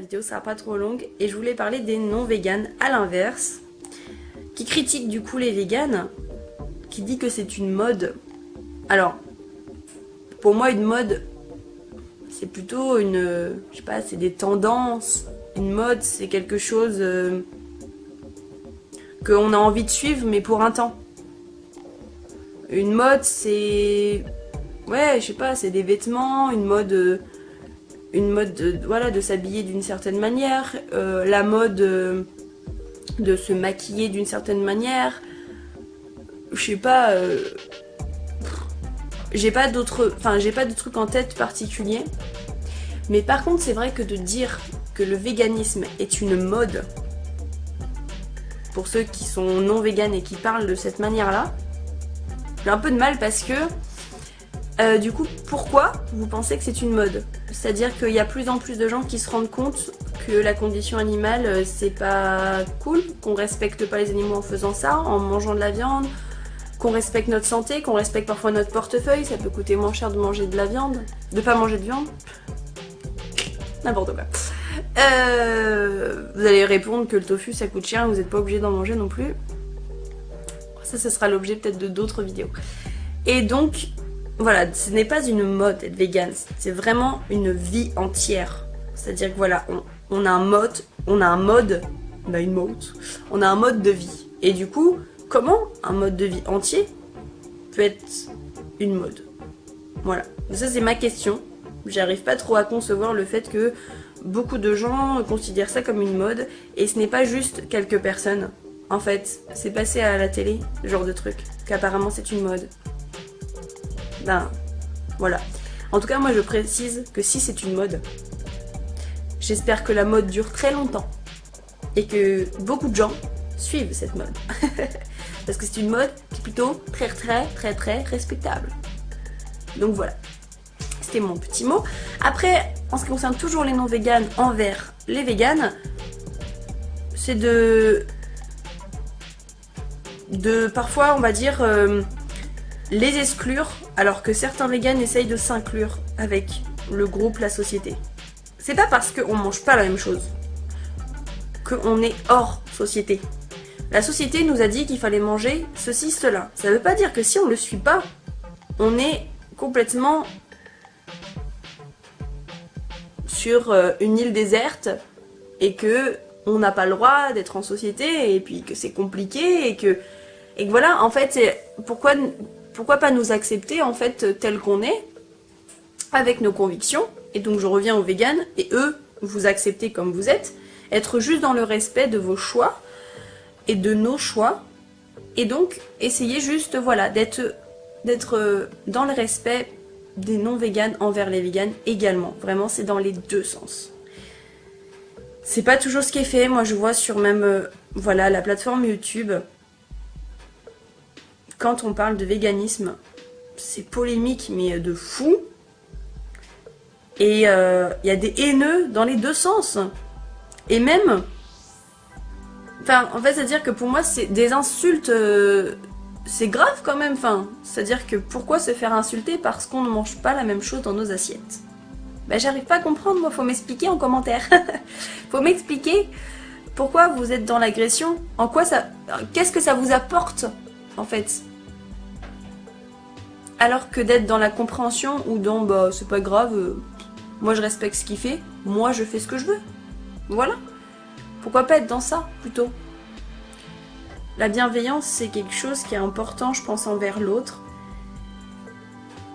vidéo sera pas trop longue et je voulais parler des non-véganes à l'inverse, qui critiquent du coup les véganes, qui dit que c'est une mode. Alors, pour moi une mode, c'est plutôt une, je sais pas, c'est des tendances. Une mode, c'est quelque chose qu'on a envie de suivre, mais pour un temps. Une mode, c'est, ouais, je sais pas, c'est des vêtements, une mode voilà, de s'habiller d'une certaine manière, la mode de se maquiller d'une certaine manière, je sais pas, j'ai pas de trucs en tête particulier, mais par contre c'est vrai que de dire que le véganisme est une mode, pour ceux qui sont non véganes et qui parlent de cette manière-là, j'ai un peu de mal parce que du coup, pourquoi vous pensez que c'est une mode? C'est-à-dire qu'il y a plus en plus de gens qui se rendent compte que la condition animale, c'est pas cool, qu'on respecte pas les animaux en faisant ça, en mangeant de la viande, qu'on respecte notre santé, qu'on respecte parfois notre portefeuille, ça peut coûter moins cher de manger de la viande, de pas manger de viande. N'importe quoi. Vous allez répondre que le tofu ça coûte cher, vous n'êtes pas obligé d'en manger non plus. Ça, ce sera l'objet peut-être de d'autres vidéos. Et donc, voilà, ce n'est pas une mode être vegan, c'est vraiment une vie entière. C'est-à-dire que voilà, on a un mode, on a un mode de vie. Et du coup, comment un mode de vie entier peut être une mode? Voilà, ça c'est ma question. J'arrive pas trop à concevoir le fait que beaucoup de gens considèrent ça comme une mode, et ce n'est pas juste quelques personnes. En fait, c'est passé à la télé, ce genre de truc, qu'apparemment c'est une mode. Ben, voilà. En tout cas, moi je précise que si c'est une mode, j'espère que la mode dure très longtemps et que beaucoup de gens suivent cette mode. Parce que c'est une mode qui est plutôt très respectable. Donc voilà. C'était mon petit mot. Après, en ce qui concerne toujours les non-véganes envers les véganes, c'est de parfois, on va dire, les exclure, alors que certains véganes essayent de s'inclure avec le groupe, la société. C'est pas parce qu'on mange pas la même chose qu'on est hors société. La société nous a dit qu'il fallait manger ceci, cela. Ça veut pas dire que si on le suit pas, on est complètement sur une île déserte et que on n'a pas le droit d'être en société et puis que c'est compliqué et que voilà, en fait, pourquoi pas nous accepter en fait tel qu'on est avec nos convictions. Et donc je reviens aux véganes et eux vous accepter comme vous êtes, être juste dans le respect de vos choix et de nos choix, et donc essayer juste voilà d'être dans le respect des non-véganes envers les véganes également. Vraiment, c'est dans les deux sens. C'est pas toujours ce qui est fait. Moi, je vois sur même voilà, la plateforme YouTube, quand on parle de véganisme, c'est polémique, mais de fou. Et il y a des haineux dans les deux sens. Et même... Enfin, en fait, c'est-à-dire que pour moi, c'est des insultes... c'est grave quand même, enfin, c'est-à-dire que pourquoi se faire insulter parce qu'on ne mange pas la même chose dans nos assiettes? Ben j'arrive pas à comprendre, moi, faut m'expliquer en commentaire. Faut m'expliquer pourquoi vous êtes dans l'agression, en quoi ça... Qu'est-ce que ça vous apporte, en fait? Alors que d'être dans la compréhension ou dans, bah, c'est pas grave, moi je respecte ce qu'il fait, moi je fais ce que je veux. Voilà. Pourquoi pas être dans ça, plutôt? La bienveillance, c'est quelque chose qui est important, je pense, envers l'autre.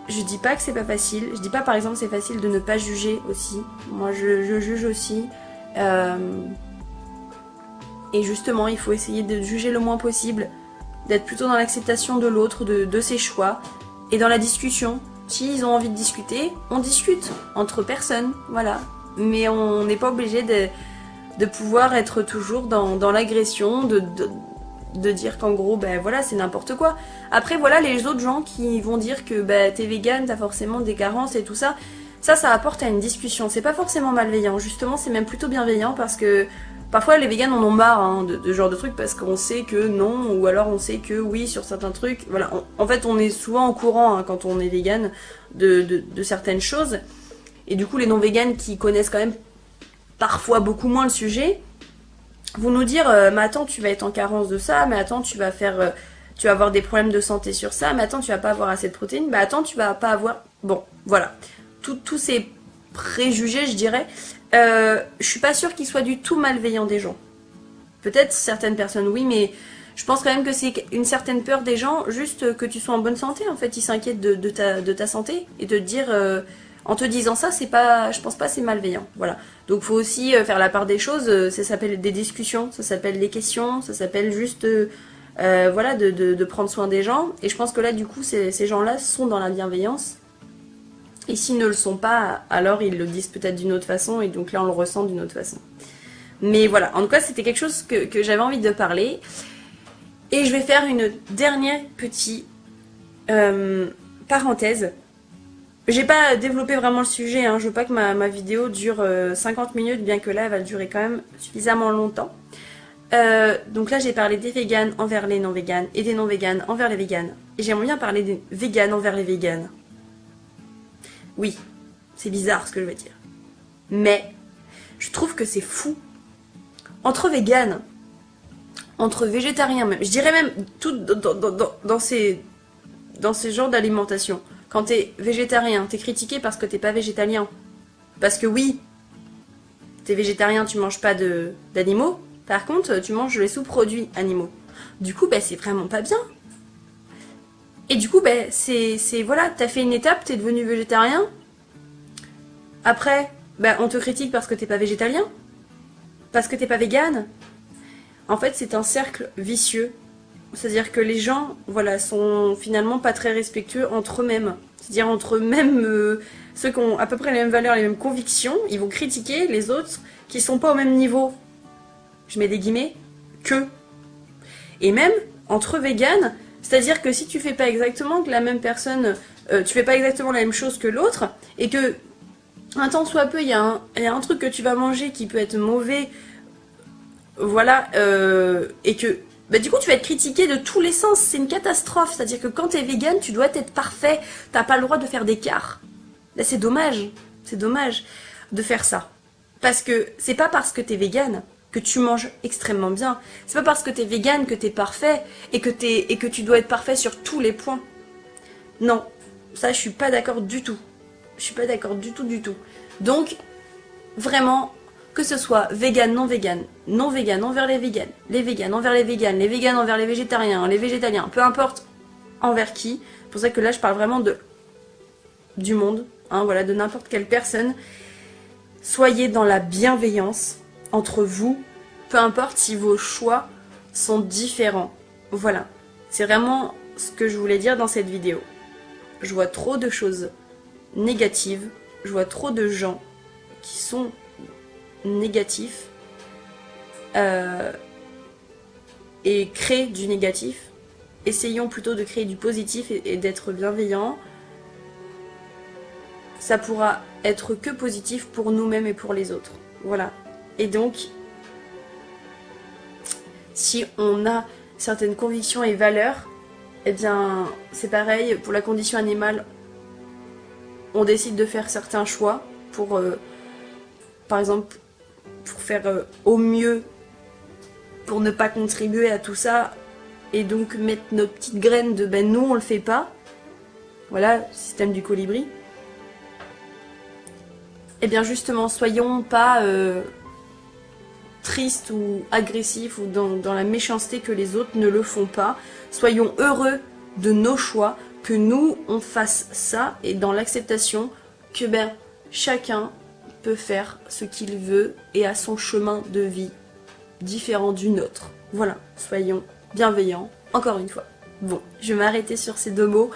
Je dis pas que c'est pas facile. Je dis pas, par exemple, c'est facile de ne pas juger aussi. Moi, je juge aussi. Et justement, il faut essayer de juger le moins possible. D'être plutôt dans l'acceptation de l'autre, de ses choix. Et dans la discussion. S'ils ont envie de discuter, on discute. Entre personnes, voilà. Mais on n'est pas obligé de pouvoir être toujours dans l'agression, de dire qu'en gros, ben voilà, c'est n'importe quoi. Après, voilà, les autres gens qui vont dire que ben, t'es vegan, t'as forcément des carences et tout ça, ça apporte à une discussion. C'est pas forcément malveillant, justement, c'est même plutôt bienveillant parce que parfois les véganes en ont marre hein, de ce genre de trucs parce qu'on sait que non, ou alors on sait que oui sur certains trucs. Voilà, en fait, on est souvent au courant hein, quand on est vegan de certaines choses. Et du coup, les non-véganes qui connaissent quand même parfois beaucoup moins le sujet, vont nous dire mais attends, tu vas être en carence de ça, mais attends, tu vas avoir des problèmes de santé sur ça, mais attends, tu vas pas avoir assez de protéines, mais attends, tu vas pas avoir... Bon, voilà. Tous ces préjugés, je dirais, je suis pas sûre qu'ils soient du tout malveillants des gens. Peut-être certaines personnes, oui, mais je pense quand même que c'est une certaine peur des gens, juste que tu sois en bonne santé, en fait. Ils s'inquiètent de ta santé, et de te dire... en te disant ça, c'est pas, je pense pas c'est malveillant. Voilà. Donc faut aussi faire la part des choses. Ça s'appelle des discussions, ça s'appelle des questions, ça s'appelle juste voilà, de prendre soin des gens. Et je pense que là, du coup, ces gens-là sont dans la bienveillance. Et s'ils ne le sont pas, alors ils le disent peut-être d'une autre façon. Et donc là, on le ressent d'une autre façon. Mais voilà, en tout cas, c'était quelque chose que j'avais envie de parler. Et je vais faire une dernière petite parenthèse. J'ai pas développé vraiment le sujet, hein. Je veux pas que ma vidéo dure 50 minutes, bien que là elle va durer quand même suffisamment longtemps. Donc là j'ai parlé des véganes envers les non-véganes et des non-véganes envers les véganes. Et j'aimerais bien parler des véganes envers les véganes. Oui, c'est bizarre ce que je vais dire. Mais je trouve que c'est fou. Entre véganes, entre végétariens même, je dirais même tout dans ces genres d'alimentation. Quand t'es végétarien, t'es critiqué parce que t'es pas végétalien. Parce que oui, t'es végétarien, tu manges pas d'animaux. Par contre, tu manges les sous-produits animaux. Du coup, c'est vraiment pas bien. Et du coup, voilà, t'as fait une étape, t'es devenu végétarien. Après, on te critique parce que t'es pas végétalien. Parce que t'es pas végane. En fait, c'est un cercle vicieux. C'est-à-dire que les gens, voilà, sont finalement pas très respectueux entre eux-mêmes. C'est-à-dire entre eux-mêmes, ceux qui ont à peu près les mêmes valeurs, les mêmes convictions, ils vont critiquer les autres qui sont pas au même niveau, je mets des guillemets, qu'eux. Et même entre véganes, c'est-à-dire que si tu fais pas exactement que la même personne, tu fais pas exactement la même chose que l'autre, et que un temps soit peu, il y a un truc que tu vas manger qui peut être mauvais, voilà, et que... du coup, tu vas être critiqué de tous les sens. C'est une catastrophe. C'est-à-dire que quand t'es vegan, tu dois être parfait. T'as pas le droit de faire d'écart. Là, c'est dommage. C'est dommage de faire ça. Parce que c'est pas parce que t'es vegan que tu manges extrêmement bien. C'est pas parce que t'es vegan que t'es parfait et que tu dois être parfait sur tous les points. Non. Ça, je suis pas d'accord du tout. Je suis pas d'accord du tout, du tout. Donc, vraiment... Que ce soit vegan, non vegan envers les véganes envers les véganes, les véganes envers les végétaliens, peu importe envers qui. C'est pour ça que là je parle vraiment du monde, hein, voilà, de n'importe quelle personne. Soyez dans la bienveillance entre vous, peu importe si vos choix sont différents. Voilà, c'est vraiment ce que je voulais dire dans cette vidéo. Je vois trop de choses négatives, je vois trop de gens qui sont négatif et créer du négatif. Essayons plutôt de créer du positif et d'être bienveillant. Ça pourra être que positif pour nous-mêmes et pour les autres. Voilà. Et donc, si on a certaines convictions et valeurs, eh bien, c'est pareil pour la condition animale. On décide de faire certains choix pour, par exemple, pour faire au mieux pour ne pas contribuer à tout ça et donc mettre notre petite graine de nous on le fait pas, voilà, système du colibri. Et bien justement, soyons pas tristes ou agressifs ou dans la méchanceté que les autres ne le font pas. Soyons heureux de nos choix, que nous on fasse ça et dans l'acceptation que chacun peut faire ce qu'il veut et a son chemin de vie différent du nôtre. Voilà, soyons bienveillants, encore une fois. Bon, je vais m'arrêter sur ces deux mots.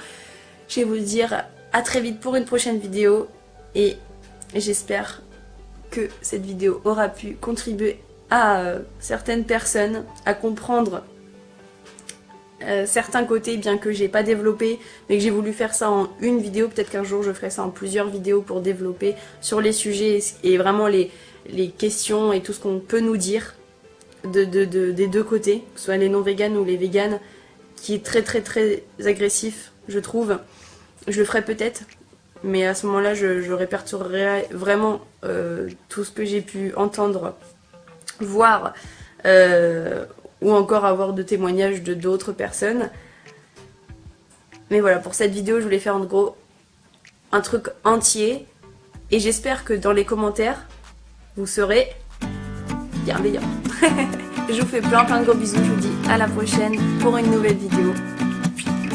Je vais vous dire à très vite pour une prochaine vidéo et j'espère que cette vidéo aura pu contribuer à certaines personnes à comprendre certains côtés, bien que j'ai pas développé, mais que j'ai voulu faire ça en une vidéo. Peut-être qu'un jour je ferai ça en plusieurs vidéos pour développer sur les sujets et vraiment les questions et tout ce qu'on peut nous dire des deux côtés, que ce soit les non-véganes ou les véganes, qui est très très très agressif, je trouve. Je le ferai peut-être, Mais à ce moment-là, je répertorierai vraiment tout ce que j'ai pu entendre, voir, ou encore avoir de témoignages de d'autres personnes. Mais voilà, pour cette vidéo, je voulais faire en gros un truc entier. Et j'espère que dans les commentaires, vous serez bienveillants. Je vous fais plein de gros bisous. Je vous dis à la prochaine pour une nouvelle vidéo.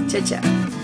Ciao, ciao.